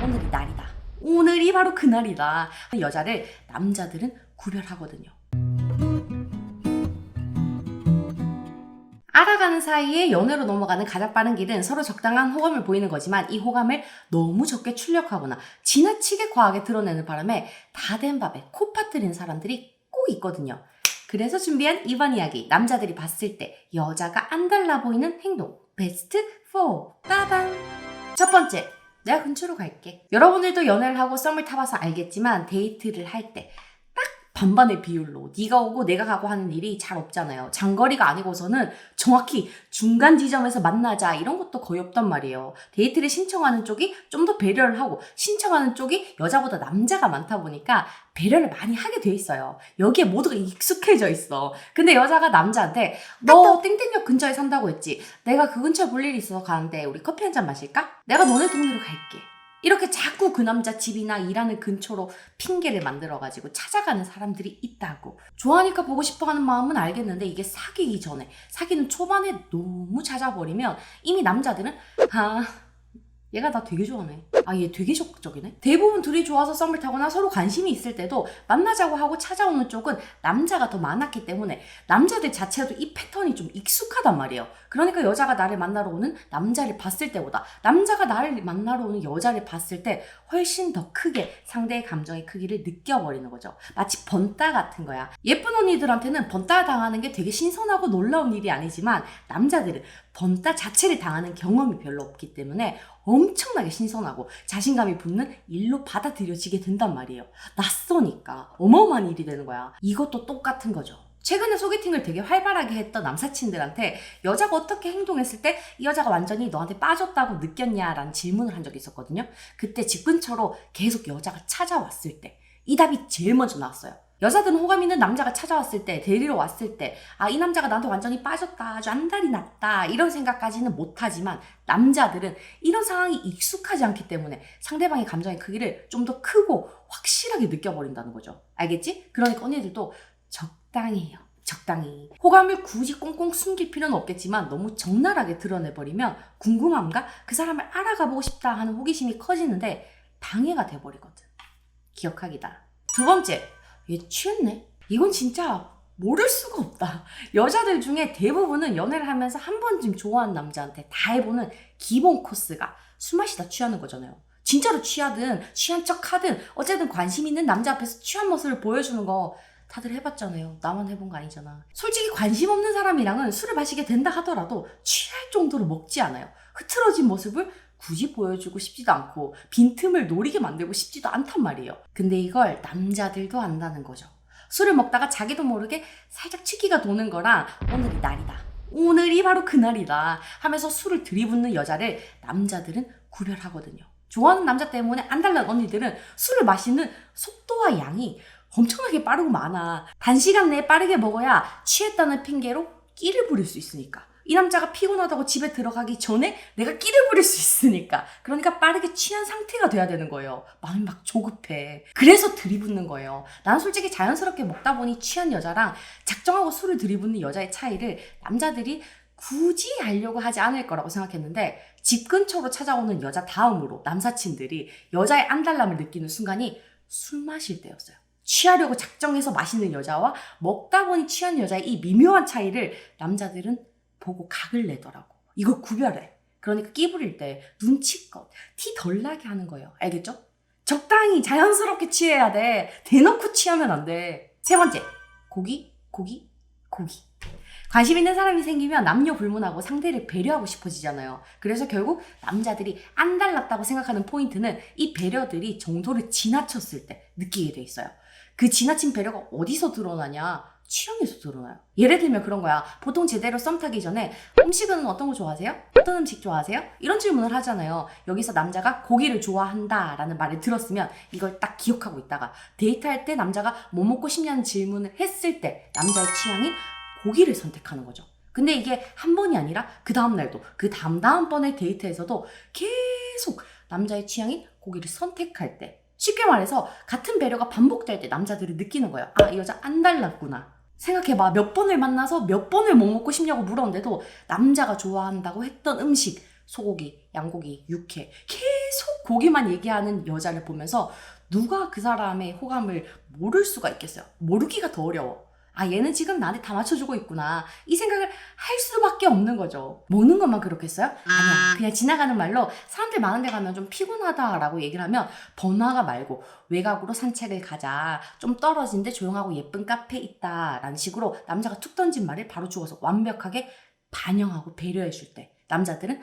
오늘이 날이다. 오늘이 바로 그날이다. 여자를 남자들은 구별하거든요. 알아가는 사이에 연애로 넘어가는 가장 빠른 길은 서로 적당한 호감을 보이는 거지만 이 호감을 너무 적게 출력하거나 지나치게 과하게 드러내는 바람에 다 된 밥에 코 빠뜨리는 사람들이 꼭 있거든요. 그래서 준비한 이번 이야기, 남자들이 봤을 때 여자가 안 달라 보이는 행동 베스트 4. 따단! 첫 번째, 내가 근처로 갈게. 여러분들도 연애를 하고 썸을 타봐서 알겠지만 데이트를 할 때 반반의 비율로 네가 오고 내가 가고 하는 일이 잘 없잖아요. 장거리가 아니고서는 정확히 중간 지점에서 만나자 이런 것도 거의 없단 말이에요. 데이트를 신청하는 쪽이 좀 더 배려를 하고 신청하는 쪽이 여자보다 남자가 많다 보니까 배려를 많이 하게 돼 있어요. 여기에 모두가 익숙해져 있어. 근데 여자가 남자한테 너 땡땡역 근처에 산다고 했지? 내가 그 근처에 볼 일이 있어서 가는데 우리 커피 한잔 마실까? 내가 너네 동네로 갈게. 이렇게 자꾸 그 남자 집이나 일하는 근처로 핑계를 만들어가지고 찾아가는 사람들이 있다고. 좋아하니까 보고 싶어하는 마음은 알겠는데 이게 사귀기 전에, 사귀는 초반에 너무 찾아버리면 이미 남자들은 얘가 나 되게 좋아하네. 얘 되게 적극적이네. 대부분 둘이 좋아서 썸을 타거나 서로 관심이 있을 때도 만나자고 하고 찾아오는 쪽은 남자가 더 많았기 때문에 남자들 자체도 이 패턴이 좀 익숙하단 말이에요. 그러니까 여자가 나를 만나러 오는 남자를 봤을 때보다 남자가 나를 만나러 오는 여자를 봤을 때 훨씬 더 크게 상대의 감정의 크기를 느껴버리는 거죠. 마치 번따 같은 거야. 예쁜 언니들한테는 번따 당하는 게 되게 신선하고 놀라운 일이 아니지만 남자들은 번따 자체를 당하는 경험이 별로 없기 때문에 엄청나게 신선하고 자신감이 붙는 일로 받아들여지게 된단 말이에요. 낯서니까 어마어마한 일이 되는 거야. 이것도 똑같은 거죠. 최근에 소개팅을 되게 활발하게 했던 남사친들한테 여자가 어떻게 행동했을 때 이 여자가 완전히 너한테 빠졌다고 느꼈냐라는 질문을 한 적이 있었거든요. 그때 집 근처로 계속 여자가 찾아왔을 때 이 답이 제일 먼저 나왔어요. 여자들은 호감 있는 남자가 찾아왔을 때, 데리러 왔을 때 이 남자가 나한테 완전히 빠졌다, 아주 안달이 났다 이런 생각까지는 못하지만 남자들은 이런 상황이 익숙하지 않기 때문에 상대방의 감정의 크기를 좀 더 크고 확실하게 느껴버린다는 거죠. 알겠지? 그러니까 언니들도 적당히 해요. 적당히. 호감을 굳이 꽁꽁 숨길 필요는 없겠지만 너무 적나라하게 드러내버리면 궁금함과 그 사람을 알아가보고 싶다 하는 호기심이 커지는데 방해가 돼버리거든. 기억하기다. 두 번째, 얘 취했네? 이건 진짜 모를 수가 없다. 여자들 중에 대부분은 연애를 하면서 한 번쯤 좋아하는 남자한테 다 해보는 기본 코스가 술 마시다 취하는 거잖아요. 진짜로 취하든 취한 척 하든 어쨌든 관심 있는 남자 앞에서 취한 모습을 보여주는 거 다들 해봤잖아요. 나만 해본 거 아니잖아. 솔직히 관심 없는 사람이랑은 술을 마시게 된다 하더라도 취할 정도로 먹지 않아요. 흐트러진 모습을 굳이 보여주고 싶지도 않고 빈틈을 노리게 만들고 싶지도 않단 말이에요. 근데 이걸 남자들도 안다는 거죠. 술을 먹다가 자기도 모르게 살짝 취기가 도는 거랑 오늘이 날이다. 오늘이 바로 그날이다 하면서 술을 들이붓는 여자를 남자들은 구별하거든요. 좋아하는 남자 때문에 안달난 언니들은 술을 마시는 속도와 양이 엄청나게 빠르고 많아. 단시간 내에 빠르게 먹어야 취했다는 핑계로 끼를 부릴 수 있으니까. 이 남자가 피곤하다고 집에 들어가기 전에 내가 끼를 부릴 수 있으니까. 그러니까 빠르게 취한 상태가 돼야 되는 거예요. 마음이 막 조급해. 그래서 들이붓는 거예요. 난 솔직히 자연스럽게 먹다 보니 취한 여자랑 작정하고 술을 들이붓는 여자의 차이를 남자들이 굳이 알려고 하지 않을 거라고 생각했는데 집 근처로 찾아오는 여자 다음으로 남사친들이 여자의 안달남을 느끼는 순간이 술 마실 때였어요. 취하려고 작정해서 마시는 여자와 먹다 보니 취한 여자의 이 미묘한 차이를 남자들은 보고 각을 내더라고. 이걸 구별해. 그러니까 끼 부릴 때 눈치껏 티 덜 나게 하는 거예요. 알겠죠? 적당히 자연스럽게 취해야 돼. 대놓고 취하면 안 돼. 세 번째, 고기. 관심 있는 사람이 생기면 남녀 불문하고 상대를 배려하고 싶어지잖아요. 그래서 결국 남자들이 안달났다고 생각하는 포인트는 이 배려들이 정도를 지나쳤을 때 느끼게 돼 있어요. 그 지나친 배려가 어디서 드러나냐? 취향에서 드러나요. 예를 들면 그런 거야. 보통 제대로 썸 타기 전에 음식은 어떤 거 좋아하세요? 어떤 음식 좋아하세요? 이런 질문을 하잖아요. 여기서 남자가 고기를 좋아한다 라는 말을 들었으면 이걸 딱 기억하고 있다가 데이트할 때 남자가 뭐 먹고 싶냐는 질문을 했을 때 남자의 취향이 고기를 선택하는 거죠. 근데 이게 한 번이 아니라 그 다음날도 그 다음번의 데이트에서도 계속 남자의 취향이 고기를 선택할 때 쉽게 말해서 같은 배려가 반복될 때 남자들이 느끼는 거예요. 이 여자 안 달랐구나. 생각해봐. 몇 번을 만나서 몇 번을 뭐 먹고 싶냐고 물었는데도 남자가 좋아한다고 했던 음식 소고기, 양고기, 육회 계속 고기만 얘기하는 여자를 보면서 누가 그 사람의 호감을 모를 수가 있겠어요. 모르기가 더 어려워. 아, 얘는 지금 나한테 다 맞춰주고 있구나. 이 생각을 할 수밖에 없는 거죠. 먹는 것만 그렇겠어요? 아니야. 그냥 지나가는 말로 사람들 많은 데 가면 좀 피곤하다라고 얘기를 하면 번화가 말고 외곽으로 산책을 가자. 좀 떨어진데 조용하고 예쁜 카페 있다. 라는 식으로 남자가 툭 던진 말을 바로 죽어서 완벽하게 반영하고 배려해 줄 때 남자들은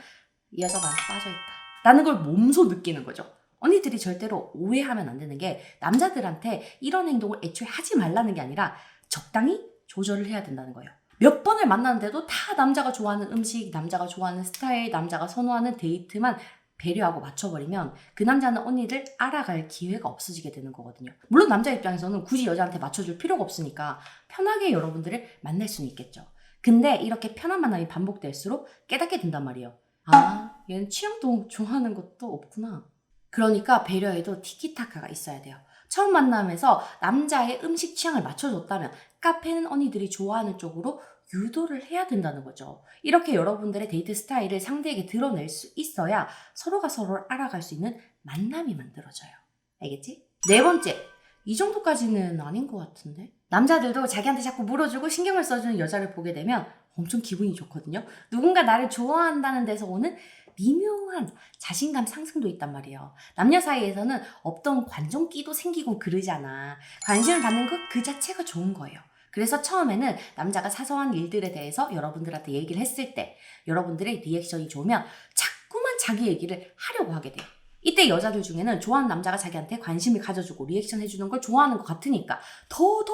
이 여자 나한테 빠져있다. 라는 걸 몸소 느끼는 거죠. 언니들이 절대로 오해하면 안 되는 게 남자들한테 이런 행동을 애초에 하지 말라는 게 아니라 적당히 조절을 해야 된다는 거예요. 몇 번을 만났는데도 다 남자가 좋아하는 음식, 남자가 좋아하는 스타일, 남자가 선호하는 데이트만 배려하고 맞춰버리면 그 남자는 언니들 알아갈 기회가 없어지게 되는 거거든요. 물론 남자 입장에서는 굳이 여자한테 맞춰줄 필요가 없으니까 편하게 여러분들을 만날 수는 있겠죠. 근데 이렇게 편한 만남이 반복될수록 깨닫게 된단 말이에요. 아, 얘는 취향도 좋아하는 것도 없구나. 그러니까 배려에도 티키타카가 있어야 돼요. 처음 만남에서 남자의 음식 취향을 맞춰줬다면 카페는 언니들이 좋아하는 쪽으로 유도를 해야 된다는 거죠. 이렇게 여러분들의 데이트 스타일을 상대에게 드러낼 수 있어야 서로가 서로를 알아갈 수 있는 만남이 만들어져요. 알겠지? 네 번째, 이 정도까지는 아닌 것 같은데? 남자들도 자기한테 자꾸 물어주고 신경을 써주는 여자를 보게 되면 엄청 기분이 좋거든요. 누군가 나를 좋아한다는 데서 오는 미묘한 자신감 상승도 있단 말이에요. 남녀 사이에서는 없던 관종기도 생기고 그러잖아. 관심을 받는 것 그 자체가 좋은 거예요. 그래서 처음에는 남자가 사소한 일들에 대해서 여러분들한테 얘기를 했을 때 여러분들의 리액션이 좋으면 자꾸만 자기 얘기를 하려고 하게 돼요. 이때 여자들 중에는 좋아하는 남자가 자기한테 관심을 가져주고 리액션 해주는 걸 좋아하는 것 같으니까 더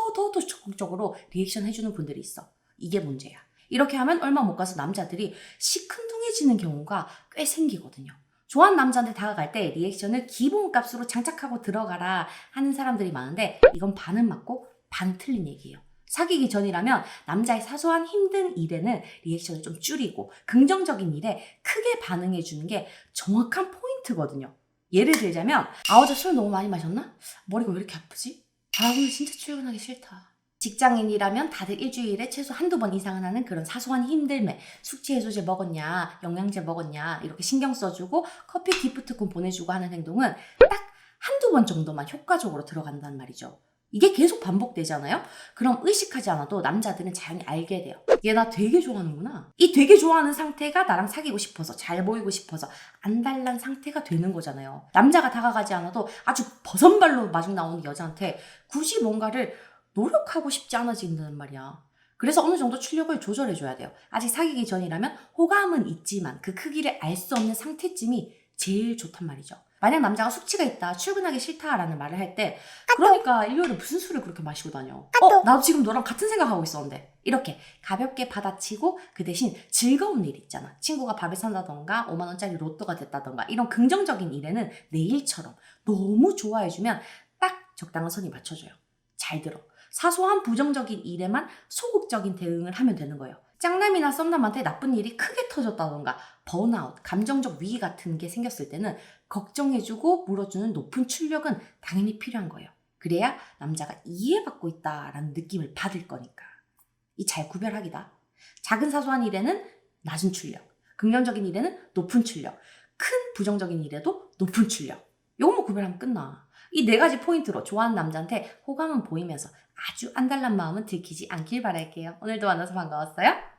적극적으로 리액션 해주는 분들이 있어. 이게 문제야. 이렇게 하면 얼마 못 가서 남자들이 시큰둥해지는 경우가 꽤 생기거든요. 좋아하는 남자한테 다가갈 때 리액션을 기본값으로 장착하고 들어가라 하는 사람들이 많은데 이건 반은 맞고 반은 틀린 얘기예요. 사귀기 전이라면 남자의 사소한 힘든 일에는 리액션을 좀 줄이고 긍정적인 일에 크게 반응해주는 게 정확한 포인트거든요. 예를 들자면 어제 술 너무 많이 마셨나? 머리가 왜 이렇게 아프지? 오늘 진짜 출근하기 싫다. 직장인이라면 다들 일주일에 최소 한두 번 이상은 하는 그런 사소한 힘듦에 숙취 해소제 먹었냐, 영양제 먹었냐 이렇게 신경 써주고 커피 기프트콘 보내주고 하는 행동은 딱 한두 번 정도만 효과적으로 들어간단 말이죠. 이게 계속 반복되잖아요? 그럼 의식하지 않아도 남자들은 자연히 알게 돼요. 얘 나 되게 좋아하는구나. 이 되게 좋아하는 상태가 나랑 사귀고 싶어서 잘 보이고 싶어서 안달난 상태가 되는 거잖아요. 남자가 다가가지 않아도 아주 버선발로 마중 나오는 여자한테 굳이 뭔가를 노력하고 싶지 않아진다는 말이야. 그래서 어느 정도 출력을 조절해줘야 돼요. 아직 사귀기 전이라면 호감은 있지만 그 크기를 알 수 없는 상태쯤이 제일 좋단 말이죠. 만약 남자가 숙취가 있다, 출근하기 싫다라는 말을 할 때 그러니까 일요일에 무슨 술을 그렇게 마시고 다녀? 나도 지금 너랑 같은 생각하고 있었는데 이렇게 가볍게 받아치고 그 대신 즐거운 일 있잖아. 친구가 밥을 산다던가 5만 원짜리 로또가 됐다던가 이런 긍정적인 일에는 내일처럼 너무 좋아해주면 딱 적당한 선이 맞춰져요. 잘 들어. 사소한 부정적인 일에만 소극적인 대응을 하면 되는 거예요. 짱남이나 썸남한테 나쁜 일이 크게 터졌다던가 번아웃, 감정적 위기 같은 게 생겼을 때는 걱정해주고 물어주는 높은 출력은 당연히 필요한 거예요. 그래야 남자가 이해받고 있다라는 느낌을 받을 거니까. 이 잘 구별하기다. 작은 사소한 일에는 낮은 출력, 긍정적인 일에는 높은 출력, 큰 부정적인 일에도 높은 출력. 요것만 구별하면 끝나. 이 네 가지 포인트로 좋아하는 남자한테 호감은 보이면서 아주 안달난 마음은 들키지 않길 바랄게요. 오늘도 만나서 반가웠어요.